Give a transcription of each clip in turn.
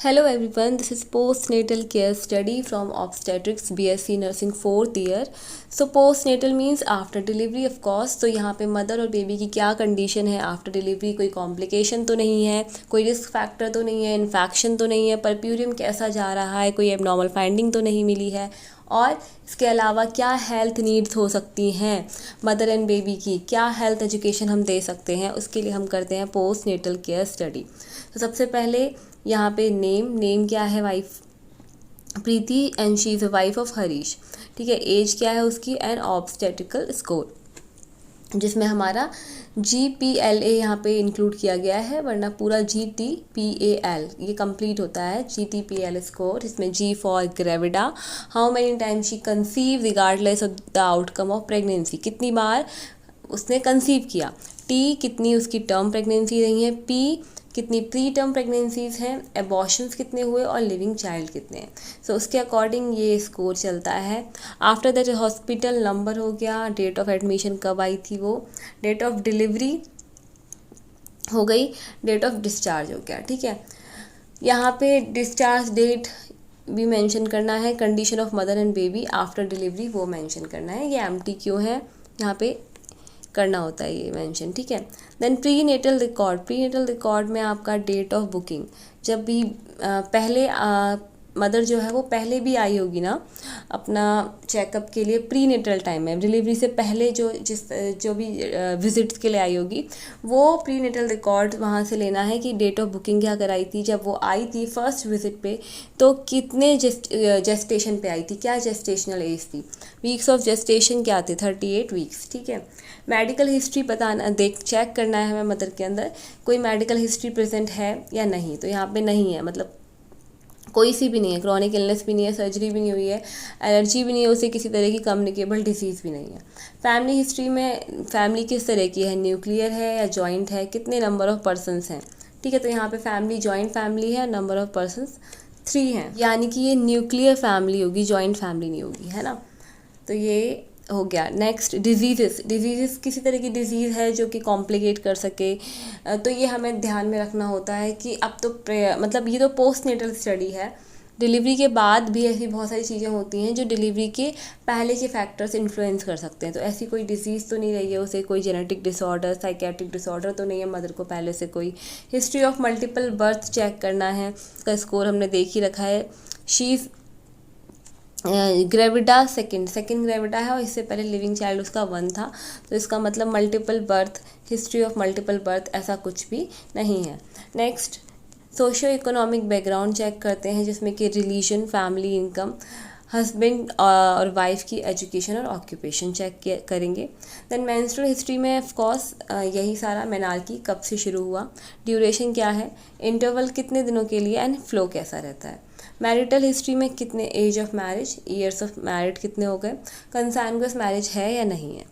Hello everyone, this is postnatal care study from obstetrics BSc nursing 4th year. So postnatal means after delivery of course. तो यहाँ पे mother और baby की क्या condition है after delivery, कोई complication तो नहीं है, कोई रिस्क फैक्टर तो नहीं है, इन्फेक्शन तो नहीं है, परप्यूरियम कैसा जा रहा है, कोई एबनॉर्मल फाइंडिंग तो नहीं मिली है, और इसके अलावा क्या हेल्थ नीड्स हो सकती हैं मदर एंड बेबी की, क्या हेल्थ एजुकेशन हम दे सकते हैं, उसके लिए हम करते हैं पोस्ट नेटल केयर स्टडी। तो सबसे पहले यहाँ पे नेम क्या है, wife Preeti and she is a wife of Harish. ठीक है, एज क्या है उसकी एंड ऑब्स्टेट्रिकल स्कोर, जिसमें हमारा GPLA यहाँ पे इंक्लूड किया गया है, वरना पूरा GTPAL ये कंप्लीट होता है। GTPAL स्कोर, इसमें G for gravida, how many time she conceive regardless of the outcome of pregnancy, कितनी बार उसने कंसीव किया, T कितनी उसकी टर्म प्रेगनेंसी रही है, P कितनी प्री टर्म प्रेगनेंसीज हैं, एबॉर्शंस कितने हुए और लिविंग चाइल्ड कितने हैं। सो उसके अकॉर्डिंग ये स्कोर चलता है। आफ्टर दैट हॉस्पिटल नंबर हो गया, डेट ऑफ एडमिशन कब आई थी वो, डेट ऑफ डिलीवरी हो गई, डेट ऑफ डिस्चार्ज हो गया। ठीक है, यहाँ पे डिस्चार्ज डेट भी मेंशन करना है, condition of mother and baby after delivery वो मेंशन करना है। ये MTQ है, यहाँ पे करना होता है ये मेंशन। ठीक है, देन प्री नेटल रिकॉर्ड में आपका डेट ऑफ बुकिंग, जब भी पहले मदर जो है वो पहले भी आई होगी ना अपना चेकअप के लिए, प्री नेटल टाइम में डिलीवरी से पहले जो भी विजिट्स के लिए आई होगी, वो प्री नेटल रिकॉर्ड वहाँ से लेना है कि डेट ऑफ बुकिंग क्या कराई थी, जब वो आई थी फर्स्ट विजिट पे तो कितने जेस्टेशन पे आई थी, क्या जेस्टेशनल एज थी, वीक्स ऑफ जेस्टेशन क्या थे, 38 वीक्स। ठीक है, मेडिकल हिस्ट्री बताना चेक करना है हमें मदर के अंदर कोई मेडिकल हिस्ट्री प्रेजेंट है या नहीं। तो यहाँ पे नहीं है, मतलब कोई सी भी नहीं है, क्रॉनिक इलनेस भी नहीं है, सर्जरी भी नहीं हुई है, एलर्जी भी नहीं है उसे, किसी तरह की कम्युनिकेबल डिजीज़ भी नहीं है। फैमिली हिस्ट्री में फैमिली किस तरह की है, न्यूक्लियर है या जॉइंट है, कितने नंबर ऑफ पर्सनस हैं। ठीक है, तो यहाँ पे फैमिली जॉइंट फैमिली है, नंबर ऑफ पर्सनस 3 हैं, यानी कि ये न्यूक्लियर फैमिली होगी, जॉइंट फैमिली नहीं होगी, है ना। तो ये हो गया। नेक्स्ट डिजीज़ किसी तरह की डिजीज़ है जो कि कॉम्प्लिकेट कर सके, तो ये हमें ध्यान में रखना होता है कि अब तो मतलब ये तो पोस्ट नेटल स्टडी है, डिलीवरी के बाद भी ऐसी बहुत सारी चीज़ें होती हैं जो डिलीवरी के पहले के फैक्टर्स इन्फ्लुएंस कर सकते हैं। तो ऐसी कोई डिजीज़ तो नहीं रही है उसे, कोई जेनेटिक डिसऑर्डर, साइकेट्रिक डिसऑर्डर तो नहीं है मदर को पहले से कोई, history of multiple birth check करना है, उसका स्कोर हमने देख ही रखा है। शीज़ ग्रेविडा सेकंड ग्रेविडा है और इससे पहले लिविंग चाइल्ड उसका 1 था, तो इसका मतलब multiple birth, history of multiple birth ऐसा कुछ भी नहीं है। Next socio economic background check करते हैं, जिसमें कि रिलीजन, फैमिली इनकम, हस्बैंड और वाइफ की एजुकेशन और ऑक्यूपेशन चेक करेंगे। देन मेंस्ट्रुअल हिस्ट्री में ऑफ कोर्स यही सारा, मेनार्की कब से शुरू हुआ, ड्यूरेशन क्या है, इंटरवल कितने दिनों के लिए एंड फ्लो कैसा रहता है। मैरिटल हिस्ट्री में कितने age of marriage, years of married कितने हो गए, कंसाइनगस मैरिज है या नहीं है।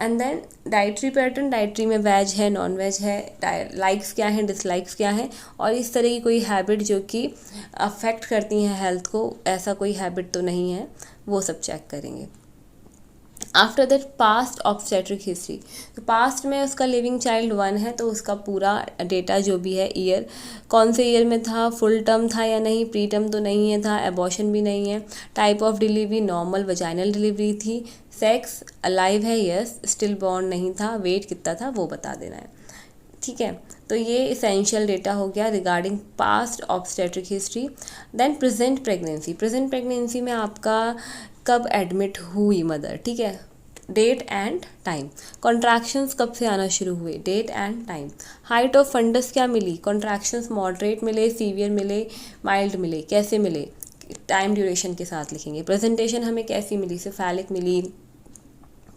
And then dietary pattern, dietary में वेज है, नॉन वेज है, लाइक्स क्या हैं, डिसलाइक्स क्या हैं, और इस तरह की कोई हैबिट जो कि अफेक्ट करती हैं हेल्थ को, ऐसा कोई हैबिट तो नहीं है, वो सब चेक करेंगे। After that past obstetric history, तो पास्ट में उसका लिविंग चाइल्ड 1 है, तो उसका पूरा डेटा जो भी है, ईयर कौन से ईयर में था, फुल टर्म था या नहीं, प्री टर्म तो नहीं है था, एबॉर्शन भी नहीं है, type of delivery normal vaginal delivery थी, सेक्स अलाइव है यस, स्टिल बॉर्न नहीं था, वेट कितना था वो बता देना है। ठीक है, तो ये इसेंशियल डेटा हो गया regarding past obstetric history. Then present pregnancy में आपका कब एडमिट हुई मदर, ठीक है, डेट एंड टाइम, कॉन्ट्रैक्शंस कब से आना शुरू हुए, date and time, height of fundus क्या मिली, कॉन्ट्रैक्शंस मॉडरेट मिले, सीवियर मिले, माइल्ड मिले, कैसे मिले, टाइम ड्यूरेशन के साथ लिखेंगे। प्रेजेंटेशन हमें कैसी मिली, सिफेलिक मिली,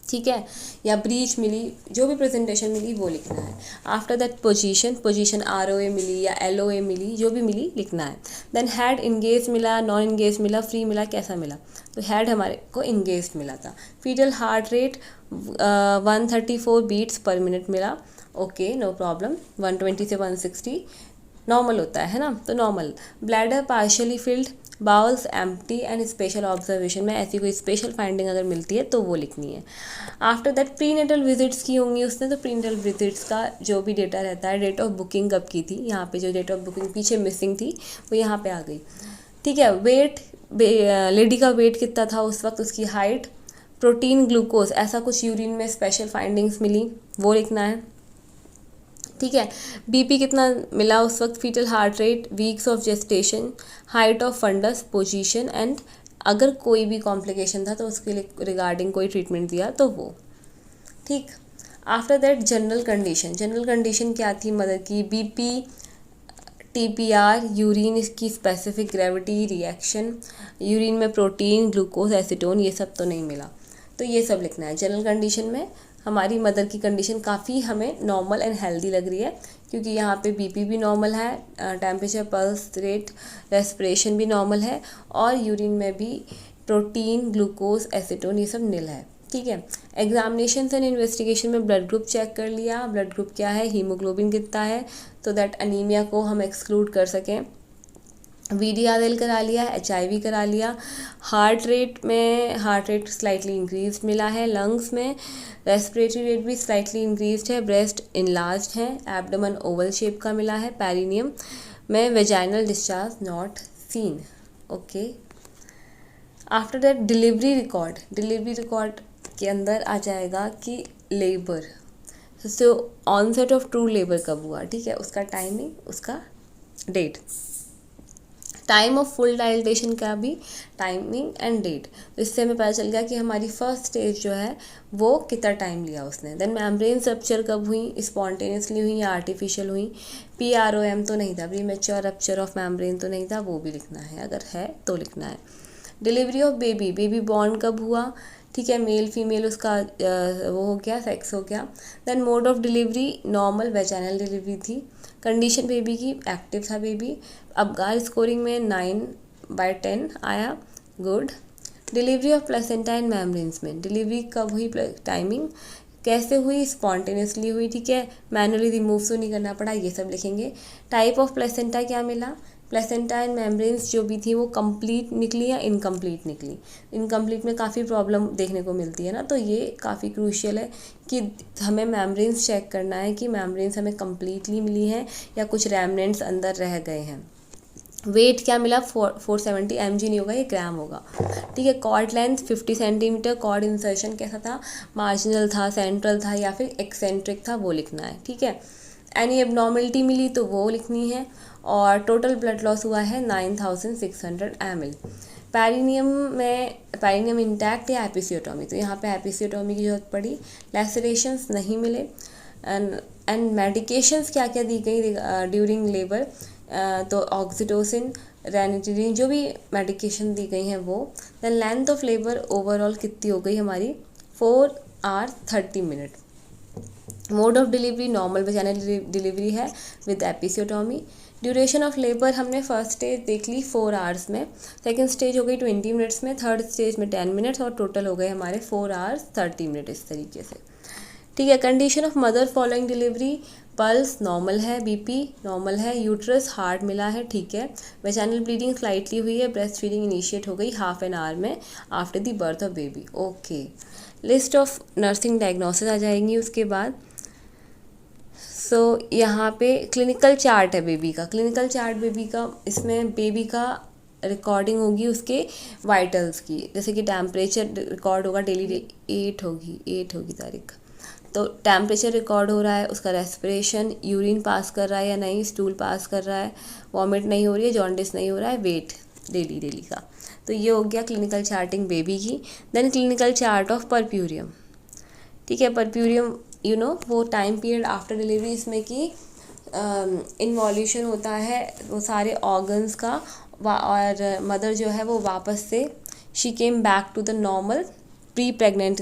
ठीक है, या ब्रीच मिली, जो भी प्रेजेंटेशन मिली वो लिखना है। आफ्टर दैट पोजीशन ROA मिली या LOA मिली, जो भी मिली लिखना है। देन हेड इंगेज मिला, नॉन इंगेज मिला, फ्री मिला, कैसा मिला, तो हेड हमारे को इंगेज मिला था। Fetal heart rate 134 beats per minute मिला, ओके नो प्रॉब्लम, 120 से 160 नॉर्मल होता है ना, तो normal. Bladder partially filled, bowels empty and special observation में ऐसी कोई स्पेशल फाइंडिंग अगर मिलती है तो वो लिखनी है। आफ्टर दैट प्रीनेटल विजिट्स की होंगी उसने, तो प्रीनेटल विजिट्स का जो भी डेटा रहता है, डेट ऑफ बुकिंग कब की थी, यहाँ पे जो डेट ऑफ बुकिंग पीछे मिसिंग थी वो यहाँ पे आ गई। ठीक है, वेट, लेडी का वेट कितना था उस वक्त, उसकी हाइट, प्रोटीन, ग्लूकोज, ऐसा कुछ यूरिन में स्पेशल फाइंडिंग्स मिली वो लिखना है। ठीक है, बीपी कितना मिला उस वक्त, fetal heart rate, weeks of gestation, height of fundus, position, and अगर कोई भी कॉम्प्लिकेशन था तो उसके लिए रिगार्डिंग कोई ट्रीटमेंट दिया तो वो। ठीक, after that general condition, general condition क्या थी मदर की, बीपी, टीपीआर, यूरिन इसकी स्पेसिफिक ग्रेविटी, रिएक्शन, यूरिन में प्रोटीन, ग्लूकोज, एसीटोन, ये सब तो नहीं मिला, तो ये सब लिखना है। जनरल कंडीशन में हमारी मदर की कंडीशन काफ़ी हमें नॉर्मल एंड हेल्दी लग रही है, क्योंकि यहाँ पे बीपी भी नॉर्मल है, टेम्परेचर, पल्स रेट, रेस्पिरेशन भी नॉर्मल है, और यूरिन में भी प्रोटीन, ग्लूकोज, एसीटोन ये सब नील है। ठीक है, एग्जामिनेशन एंड इन्वेस्टिगेशन में ब्लड ग्रुप चेक कर लिया, ब्लड ग्रुप क्या है, हीमोग्लोबिन कितना है, तो दैट अनीमिया को हम एक्सक्लूड कर सकें। VDRL करा लिया, HIV करा लिया, हार्ट रेट स्लाइटली इंक्रीज मिला है, लंग्स में रेस्पिरेटरी रेट भी स्लाइटली इंक्रीज है, ब्रेस्ट इनलार्ज्ड है, एब्डोमेन ओवल शेप का मिला है, पेरिनियम में vaginal discharge not seen. Okay, after that delivery record के अंदर आ जाएगा कि labour, so onset of true labour कब हुआ, ठीक है, उसका टाइमिंग, उसका date, time of full dilatation का भी टाइमिंग एंड डेट, तो इससे हमें पता चल गया कि हमारी फर्स्ट स्टेज जो है वो कितना टाइम लिया उसने। देन मेम्ब्रेन रप्चर कब हुई, स्पॉन्टेनियसली हुई या आर्टिफिशियल हुई, PROM तो नहीं था, प्रीमेच्योर रप्चर ऑफ मेम्ब्रेन तो नहीं था, वो भी लिखना है, अगर है तो लिखना है। डिलीवरी ऑफ बेबी बॉर्न कब हुआ, ठीक है, मेल फीमेल उसका वो हो गया, सेक्स हो गया। Then mode of delivery normal vaginal delivery थी, कंडीशन बेबी की एक्टिव था बेबी, अबगार स्कोरिंग में 9/10 आया, good. Delivery of placenta and membranes में डिलीवरी कब हुई, टाइमिंग कैसे हुई, स्पॉन्टेनियसली हुई, ठीक है, मैनुअली रिमूव तो नहीं करना पड़ा, ये सब लिखेंगे। टाइप ऑफ प्लेसेंटा क्या मिला, प्लेसेंटा एंड मेम्ब्रेन्स जो भी थी वो कंप्लीट निकली या इनकम्प्लीट निकली, इनकम्प्लीट में काफ़ी प्रॉब्लम देखने को मिलती है ना, तो ये काफ़ी क्रूशियल है कि हमें मेम्ब्रेन्स चेक करना है कि मेम्ब्रेन्स हमें कम्प्लीटली मिली हैं या कुछ रेमनेंट्स अंदर रह गए हैं। वेट क्या मिला, 470 mg नहीं होगा, ये ग्राम होगा, ठीक है। Cord length 50 centimetre, cord insertion कैसा था, मार्जिनल था, सेंट्रल था या फिर एक्सेंट्रिक था, वो लिखना है, ठीक है। एनी एबनॉर्मलिटी मिली तो वो लिखनी है, और टोटल ब्लड लॉस हुआ है 9600 ml। पैरिनियम इंटैक्ट या एपिसियोटोमी, तो यहाँ पे एपिसियोटोमी की जरूरत पड़ी, लैसरेशंस नहीं मिले, एंड मेडिकेशंस क्या क्या दी गई ड्यूरिंग लेबर, तो ऑक्सीटोसिन, रेनिटिडिन, जो भी मेडिकेशन दी गई हैं वो। Then length of labour overall कितनी हो गई हमारी, 4 hours 30 minutes। Mode of delivery normal vaginal delivery है with episiotomy. Duration of labour हमने फर्स्ट स्टेज देख ली 4 hours में, सेकेंड स्टेज हो गई 20 minutes में, थर्ड स्टेज में 10 minutes, और टोटल हो गए हमारे 4 hours 30 minutes इस तरीके से, ठीक है। Condition of mother following delivery, pulse normal है, बीपी नॉर्मल है, यूट्रस हार्ड मिला है, ठीक है, वेजाइनल ब्लीडिंग स्लाइटली हुई है, ब्रेस्ट फीडिंग इनिशिएट हो गई ½ an hour में after the birth of baby. Okay, list of nursing diagnosis आ जाएंगी उसके बाद। सो यहाँ पे क्लिनिकल चार्ट है बेबी का, क्लिनिकल चार्ट बेबी का, इसमें बेबी का रिकॉर्डिंग होगी उसके वाइटल्स की, जैसे कि टेम्परेचर रिकॉर्ड होगा डेली, 8 होगी तारीख, तो टेम्परेचर रिकॉर्ड हो रहा है, उसका रेस्पिरेशन, यूरिन पास कर रहा है या नहीं, स्टूल पास कर रहा है, वॉमिट नहीं हो रही है, जॉन्डिस नहीं हो रहा है, वेट डेली का, तो ये हो गया क्लिनिकल चार्टिंग बेबी की। Then clinical chart of puerperium, ठीक है, परप्यूरियम वो टाइम पीरियड आफ्टर डिलीवरी, इसमें कि इन्वॉल्यूशन होता है वो सारे ऑर्गन्स का, और मदर जो है वो वापस से she came back to the normal pre pregnant,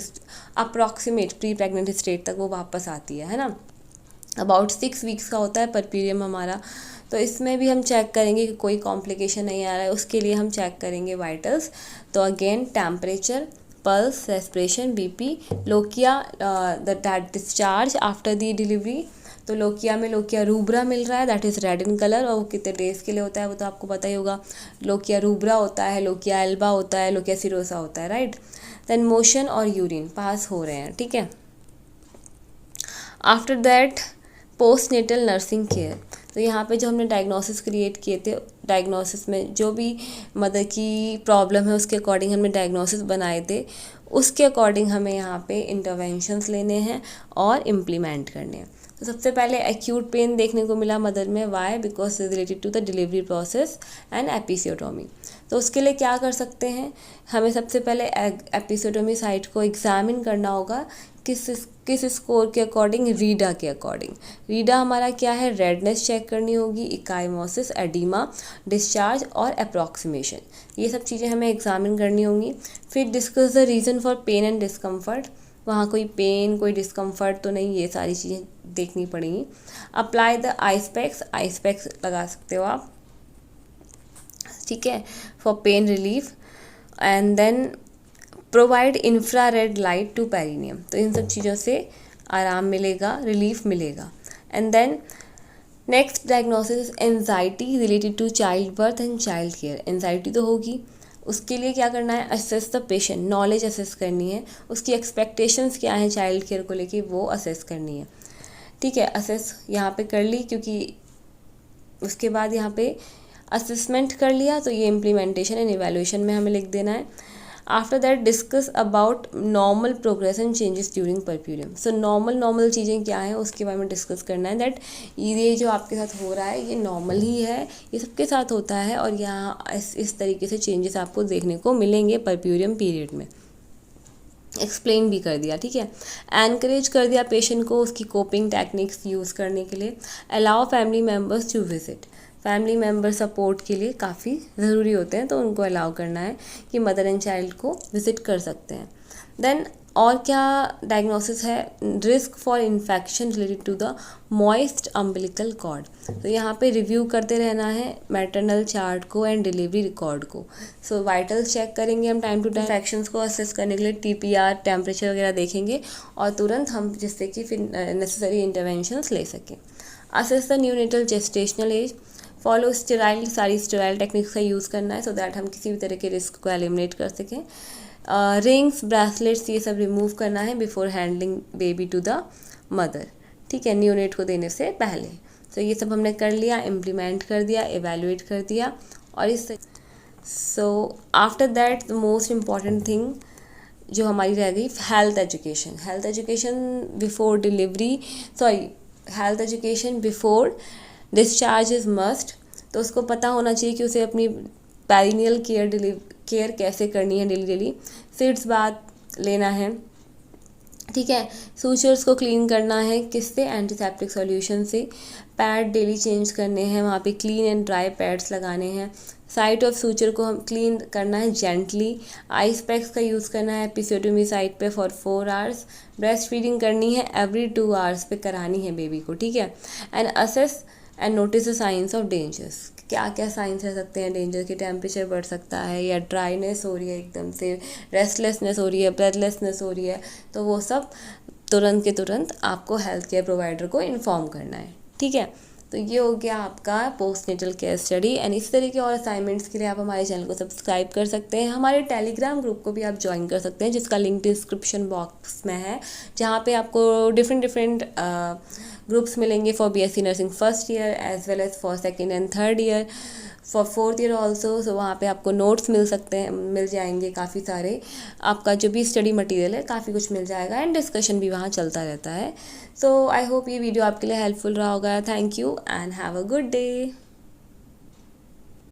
approximate pre pregnant state तक वो वापस आती है ना। अबाउट 6 weeks का होता है परप्यूरियम हमारा, तो इसमें भी हम चेक करेंगे कि कोई कॉम्प्लिकेशन नहीं आ रहा है, उसके लिए हम चेक करेंगे वाइटल्स, तो again temperature, pulse, respiration, BP, lochia, that discharge after the delivery, तो लोकिया में लोकिया रूब्रा मिल रहा है, that is red in colour, और वो कितने डेज के लिए होता है वो तो आपको पता ही होगा। लोकिया रूब्रा होता है, लोकिया एल्बा होता है, लोकिया सिरोसा होता है, राइट। देन मोशन और यूरिन पास हो रहे हैं, ठीक है। After that postnatal nursing care, तो यहाँ पे जो हमने डायग्नोसिस क्रिएट किए थे, डायग्नोसिस में जो भी मदर की प्रॉब्लम है उसके अकॉर्डिंग हमने डायग्नोसिस बनाए थे, उसके अकॉर्डिंग हमें यहाँ पे इंटरवेंशंस लेने हैं और इम्प्लीमेंट करने हैं। तो सबसे पहले एक्यूट पेन देखने को मिला मदर में, why, because is related to the delivery process and episiotomy. तो उसके लिए क्या कर सकते हैं, हमें सबसे पहले एपिसियोटोमी साइट को एग्जामिन करना होगा, किस स्कोर के अकॉर्डिंग, रीडा के अकॉर्डिंग। रीडा हमारा क्या है, रेडनेस चेक करनी होगी, इकाइमोसिस, एडिमा, डिस्चार्ज और अप्रॉक्सीमेशन, ये सब चीज़ें हमें एग्जामिन करनी होंगी। फिर discuss the reason for pain and discomfort, वहाँ कोई पेन कोई डिस्कम्फर्ट तो नहीं, ये सारी चीज़ें देखनी पड़ेंगी। अप्लाई द आई स्पेक्स लगा सकते हो आप, ठीक है, for pain relief. And then provide infrared light to perineum, तो इन सब चीज़ों से आराम मिलेगा, रिलीफ मिलेगा। And then next diagnosis anxiety related to child birth and child care. Anxiety तो होगी, उसके लिए क्या करना है, assess the patient, knowledge assess करनी है, उसकी एक्सपेक्टेशंस क्या हैं चाइल्ड केयर को लेके, वो असेस करनी है, ठीक है। असेस यहाँ पे कर ली, क्योंकि उसके बाद यहाँ पे असेसमेंट कर लिया, तो ये इम्प्लीमेंटेशन एंड इवैल्यूएशन में हमें लिख देना है। After that discuss about normal progress and changes during puerperium. So normal चीज़ें क्या हैं उसके बारे में डिस्कस करना है, दैट ये जो आपके साथ हो रहा है ये नॉर्मल ही है, ये सबके साथ होता है, और यहाँ इस तरीके से चेंजेस आपको देखने को मिलेंगे परप्यूरियम पीरियड में। एक्सप्लेन भी कर दिया, ठीक है। एनकरेज कर दिया पेशेंट को उसकी कोपिंग टेक्निक्स यूज़ करने के लिए। Allow family members to visit, family member support के लिए काफ़ी ज़रूरी होते हैं, तो उनको अलाउ करना है कि मदर एंड चाइल्ड को विज़िट कर सकते हैं। देन और क्या डायग्नोसिस है, risk for infection related to the moist umbilical cord, तो यहाँ पे रिव्यू करते रहना है मैटरनल चार्ट को एंड डिलीवरी रिकॉर्ड को। सो वाइटल्स चेक करेंगे हम टाइम टू टाइम, इन्फेक्शंस को असेस करने के लिए TPR टेम्परेचर वगैरह देखेंगे, और तुरंत हम जिससे कि फिर नेसेसरी इंटरवेंशंस ले सकें। Assess the neonatal gestational age, follow sterile, सारी स्टेराइल टेक्निक्स का यूज़ करना है, सो दैट हम किसी भी तरह के रिस्क को एलिमिनेट कर सकें। रिंग्स, ब्रेसलेट्स, ये सब रिमूव करना है before handling baby to the mother, ठीक है, न्यूनेट को देने से पहले। तो ये सब हमने कर लिया, इम्प्लीमेंट कर दिया, एवेलुएट कर दिया, और इस so after that the most important thing जो हमारी रह गई, health education. Health education before delivery, sorry, health education before discharge is must. तो उसको पता होना चाहिए कि उसे अपनी पेरिनियल केयर कैसे करनी है डेली। सीड्स बाथ लेना है, ठीक है। सूचर्स को क्लीन करना है, किससे, एंटीसेप्टिक सॉल्यूशन से। पैड डेली चेंज करने हैं, वहाँ पे क्लीन एंड ड्राई पैड्स लगाने हैं। साइट ऑफ सूचर को हम क्लीन करना है जेंटली। आइस पैक्स का यूज़ करना है एपिसियोटोमी साइट पे फॉर 4 आवर्स। ब्रेस्ट फीडिंग करनी है एवरी 2 आवर्स पे करानी है बेबी को, ठीक है। And assess and notice the science of dangers, क्या क्या साइंस रह सकते हैं डेंजर के, टेम्परेचर बढ़ सकता है, या ड्राइनेस हो रही है एकदम से, रेस्टलेसनेस हो रही है, ब्रेथलेसनेस हो रही है, तो वो सब तुरंत के तुरंत आपको हेल्थ केयर प्रोवाइडर को इन्फॉर्म करना है, ठीक है। तो ये हो गया आपका postnatal care study. And इस तरह के और असाइनमेंट्स के लिए आप हमारे चैनल को सब्सक्राइब कर सकते हैं। हमारे टेलीग्राम ग्रुप को भी आप ज्वाइन कर सकते हैं, जिसका लिंक डिस्क्रिप्शन बॉक्स में है, जहाँ पे आपको डिफरेंट ग्रुप्स मिलेंगे for BSc nursing first year as well as for second and third year, for fourth year also. So वहाँ पे आपको नोट्स मिल जाएंगे काफ़ी सारे, आपका जो भी स्टडी मटेरियल है काफ़ी कुछ मिल जाएगा, एंड डिस्कशन भी वहाँ चलता रहता है। सो आई होप ये वीडियो आपके लिए हेल्पफुल रहा होगा। Thank you and have a good day.